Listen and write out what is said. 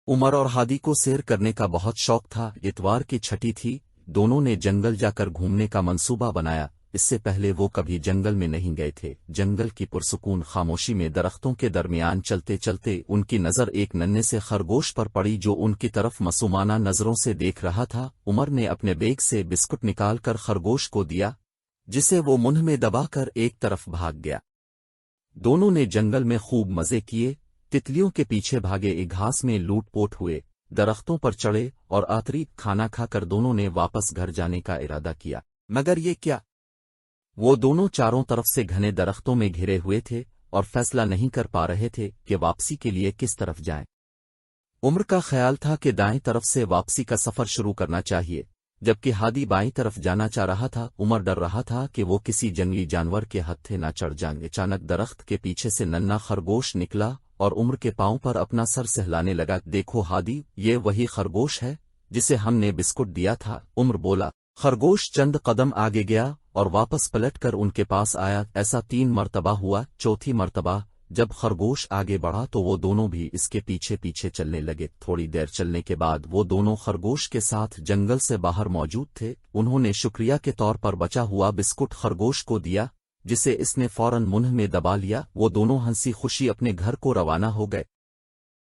عمر اور ہادی کو سیر کرنے کا بہت شوق تھا۔ اتوار کی چھٹی تھی، دونوں نے جنگل جا کر گھومنے کا منصوبہ بنایا۔ اس سے پہلے وہ کبھی جنگل میں نہیں گئے تھے۔ جنگل کی پرسکون خاموشی میں درختوں کے درمیان چلتے چلتے ان کی نظر ایک ننھے سے خرگوش پر پڑی جو ان کی طرف معصومانہ نظروں سے دیکھ رہا تھا۔ عمر نے اپنے بیگ سے بسکٹ نکال کر خرگوش کو دیا، جسے وہ منہ میں دبا کر ایک طرف بھاگ گیا۔ دونوں نے جنگل میں خوب مزے کیے، تتلیوں کے پیچھے بھاگے، ایک گھاس میں لوٹ پوٹ ہوئے، درختوں پر چڑھے اور آخری کھانا کھا کر دونوں نے واپس گھر جانے کا ارادہ کیا۔ مگر یہ کیا؟ وہ دونوں چاروں طرف سے گھنے درختوں میں گھرے ہوئے تھے اور فیصلہ نہیں کر پا رہے تھے کہ واپسی کے لیے کس طرف جائیں۔ عمر کا خیال تھا کہ دائیں طرف سے واپسی کا سفر شروع کرنا چاہیے، جبکہ ہادی بائیں طرف جانا چاہ رہا تھا۔ عمر ڈر رہا تھا کہ وہ کسی جنگلی جانور کے ہتھے نہ چڑھ جائیں۔ اچانک درخت کے پیچھے سے ننھا خرگوش نکلا اور عمر کے پاؤں پر اپنا سر سہلانے لگا۔ دیکھو ہادی، یہ وہی خرگوش ہے جسے ہم نے بسکٹ دیا تھا، عمر بولا۔ خرگوش چند قدم آگے گیا اور واپس پلٹ کر ان کے پاس آیا۔ ایسا 3 مرتبہ ہوا۔ چوتھی مرتبہ جب خرگوش آگے بڑھا تو وہ دونوں بھی اس کے پیچھے پیچھے چلنے لگے۔ تھوڑی دیر چلنے کے بعد وہ دونوں خرگوش کے ساتھ جنگل سے باہر موجود تھے۔ انہوں نے شکریہ کے طور پر بچا ہوا بسکٹ خرگوش کو دیا، جسے اس نے فوراً منہ میں دبا لیا۔ وہ دونوں ہنسی خوشی اپنے گھر کو روانہ ہو گئے۔